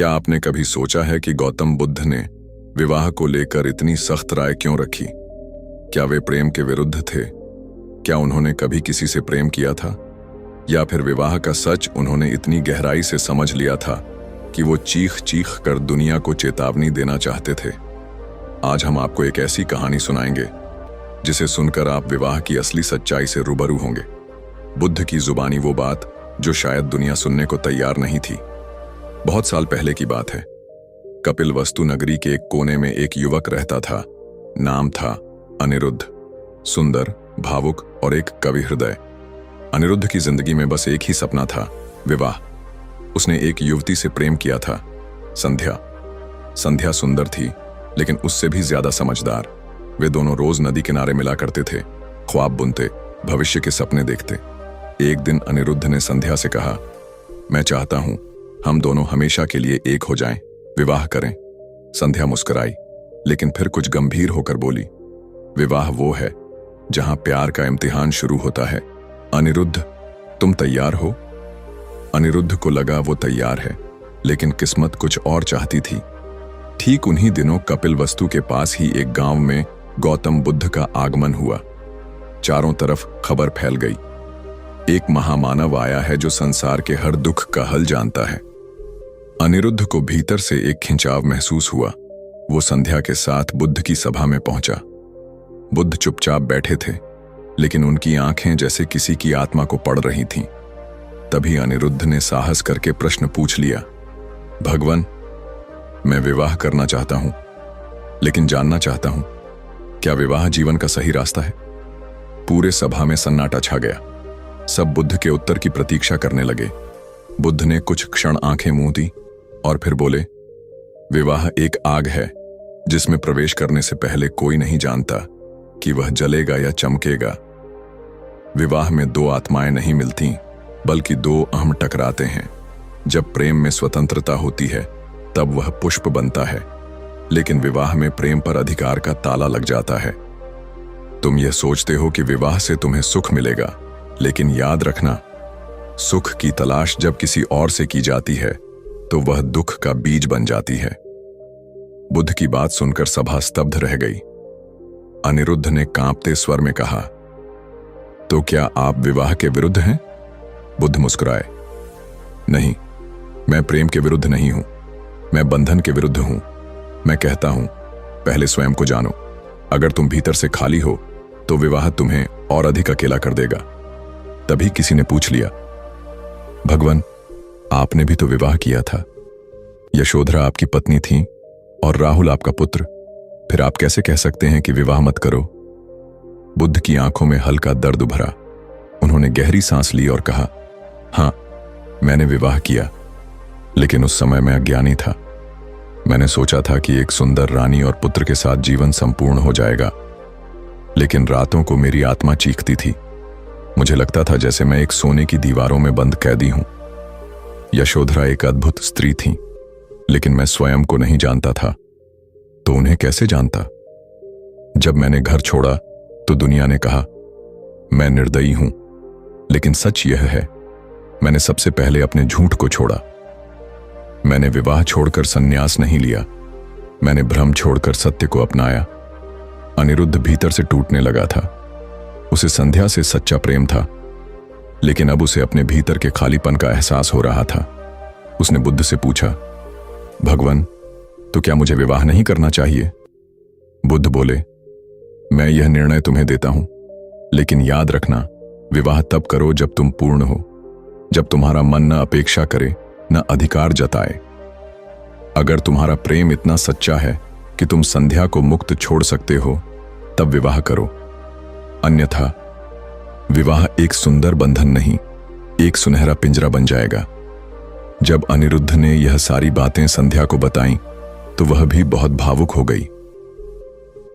क्या आपने कभी सोचा है कि गौतम बुद्ध ने विवाह को लेकर इतनी सख्त राय क्यों रखी? क्या वे प्रेम के विरुद्ध थे? क्या उन्होंने कभी किसी से प्रेम किया था? या फिर विवाह का सच उन्होंने इतनी गहराई से समझ लिया था कि वो चीख चीख कर दुनिया को चेतावनी देना चाहते थे? आज हम आपको एक ऐसी कहानी सुनाएंगे जिसे सुनकर आप विवाह की असली सच्चाई से रूबरू होंगे। बुद्ध की जुबानी वो बात जो शायद दुनिया सुनने को तैयार नहीं थी। बहुत साल पहले की बात है। कपिलवस्तु नगरी के एक कोने में एक युवक रहता था। नाम था अनिरुद्ध। सुंदर, भावुक और एक कवि हृदय। अनिरुद्ध की जिंदगी में बस एक ही सपना था, विवाह। उसने एक युवती से प्रेम किया था, संध्या। संध्या सुंदर थी, लेकिन उससे भी ज्यादा समझदार। वे दोनों रोज नदी किनारे मिला करते थे, ख्वाब बुनते, भविष्य के सपने देखते। एक दिन अनिरुद्ध ने संध्या से कहा, मैं चाहता हूं हम दोनों हमेशा के लिए एक हो जाएं, विवाह करें। संध्या मुस्कुराई, लेकिन फिर कुछ गंभीर होकर बोली, विवाह वो है जहां प्यार का इम्तिहान शुरू होता है। अनिरुद्ध, तुम तैयार हो? अनिरुद्ध को लगा वो तैयार है, लेकिन किस्मत कुछ और चाहती थी। ठीक उन्हीं दिनों कपिलवस्तु के पास ही एक गांव में गौतम बुद्ध का आगमन हुआ। चारों तरफ खबर फैल गई, एक महामानव आया है जो संसार के हर दुख का हल जानता है। अनिरुद्ध को भीतर से एक खिंचाव महसूस हुआ। वो संध्या के साथ बुद्ध की सभा में पहुंचा। बुद्ध चुपचाप बैठे थे, लेकिन उनकी आंखें जैसे किसी की आत्मा को पढ़ रही थीं। तभी अनिरुद्ध ने साहस करके प्रश्न पूछ लिया, भगवान, मैं विवाह करना चाहता हूं, लेकिन जानना चाहता हूं, क्या विवाह जीवन का सही रास्ता है? पूरे सभा में सन्नाटा छा गया। सब बुद्ध के उत्तर की प्रतीक्षा करने लगे। बुद्ध ने कुछ क्षण आंखें मूंद दी और फिर बोले, विवाह एक आग है जिसमें प्रवेश करने से पहले कोई नहीं जानता कि वह जलेगा या चमकेगा। विवाह में दो आत्माएं नहीं मिलती, बल्कि दो अहम टकराते हैं। जब प्रेम में स्वतंत्रता होती है तब वह पुष्प बनता है, लेकिन विवाह में प्रेम पर अधिकार का ताला लग जाता है। तुम यह सोचते हो कि विवाह से तुम्हें सुख मिलेगा, लेकिन याद रखना, सुख की तलाश जब किसी और से की जाती है तो वह दुख का बीज बन जाती है। बुद्ध की बात सुनकर सभा स्तब्ध रह गई। अनिरुद्ध ने कांपते स्वर में कहा, तो क्या आप विवाह के विरुद्ध हैं? बुद्ध मुस्कुराए, नहीं, मैं प्रेम के विरुद्ध नहीं हूं, मैं बंधन के विरुद्ध हूं। मैं कहता हूं, पहले स्वयं को जानो। अगर तुम भीतर से खाली हो तो विवाह तुम्हें और अधिक अकेला कर देगा। तभी किसी ने पूछ लिया, भगवान, आपने भी तो विवाह किया था। यशोधरा आपकी पत्नी थी और राहुल आपका पुत्र, फिर आप कैसे कह सकते हैं कि विवाह मत करो? बुद्ध की आंखों में हल्का दर्द उभरा। उन्होंने गहरी सांस ली और कहा, हां, मैंने विवाह किया, लेकिन उस समय मैं अज्ञानी था। मैंने सोचा था कि एक सुंदर रानी और पुत्र के साथ जीवन संपूर्ण हो जाएगा, लेकिन रातों को मेरी आत्मा चीखती थी। मुझे लगता था जैसे मैं एक सोने की दीवारों में बंद कैदी हूं। यशोधरा एक अद्भुत स्त्री थी, लेकिन मैं स्वयं को नहीं जानता था, तो उन्हें कैसे जानता? जब मैंने घर छोड़ा तो दुनिया ने कहा, मैं निर्दयी हूं, लेकिन सच यह है, मैंने सबसे पहले अपने झूठ को छोड़ा। मैंने विवाह छोड़कर संन्यास नहीं लिया, मैंने भ्रम छोड़कर सत्य को अपनाया। अनिरुद्ध भीतर से टूटने लगा था। उसे संध्या से सच्चा प्रेम था, लेकिन अब उसे अपने भीतर के खालीपन का एहसास हो रहा था। उसने बुद्ध से पूछा, भगवान, तो क्या मुझे विवाह नहीं करना चाहिए? बुद्ध बोले, मैं यह निर्णय तुम्हें देता हूं, लेकिन याद रखना, विवाह तब करो जब तुम पूर्ण हो, जब तुम्हारा मन न अपेक्षा करे न अधिकार जताए। अगर तुम्हारा प्रेम इतना सच्चा है कि तुम संध्या को मुक्त छोड़ सकते हो, तब विवाह करो। अन्यथा विवाह एक सुंदर बंधन नहीं, एक सुनहरा पिंजरा बन जाएगा। जब अनिरुद्ध ने यह सारी बातें संध्या को बताईं, तो वह भी बहुत भावुक हो गई।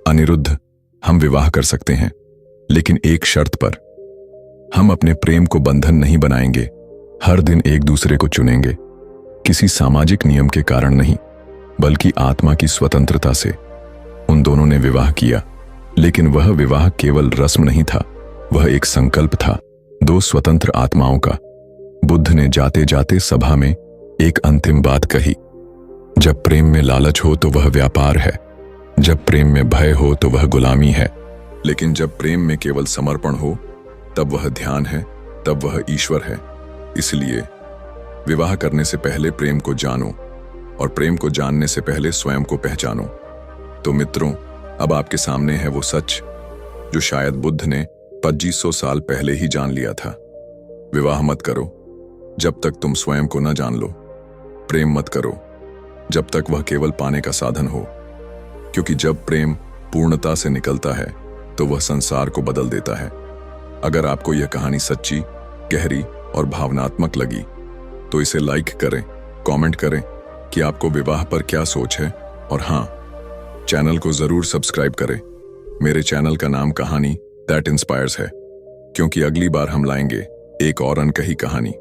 अनिरुद्ध, हम विवाह कर सकते हैं, लेकिन एक शर्त पर। हम अपने प्रेम को बंधन नहीं बनाएंगे, हर दिन एक दूसरे को चुनेंगे, किसी सामाजिक नियम के कारण नहीं, बल्कि आत्मा की स्वतंत्रता से। उन दोनों ने विवाह किया, लेकिन वह विवाह केवल रस्म नहीं था, वह एक संकल्प था, दो स्वतंत्र आत्माओं का। बुद्ध ने जाते जाते सभा में एक अंतिम बात कही, जब प्रेम में लालच हो तो वह व्यापार है, जब प्रेम में भय हो तो वह गुलामी है, लेकिन जब प्रेम में केवल समर्पण हो तब वह ध्यान है, तब वह ईश्वर है। इसलिए विवाह करने से पहले प्रेम को जानो और प्रेम को जानने से पहले स्वयं को पहचानो। तो मित्रों, अब आपके सामने है वो सच जो शायद बुद्ध ने 2500 साल पहले ही जान लिया था। विवाह मत करो जब तक तुम स्वयं को न जान लो। प्रेम मत करो जब तक वह केवल पाने का साधन हो, क्योंकि जब प्रेम पूर्णता से निकलता है तो वह संसार को बदल देता है। अगर आपको यह कहानी सच्ची, गहरी और भावनात्मक लगी तो इसे लाइक करें, कमेंट करें कि आपको विवाह पर क्या सोच है, और हाँ, चैनल को जरूर सब्सक्राइब करें। मेरे चैनल का नाम कहानी दैट इंस्पायर्स है, क्योंकि अगली बार हम लाएंगे एक और अनकही कहानी।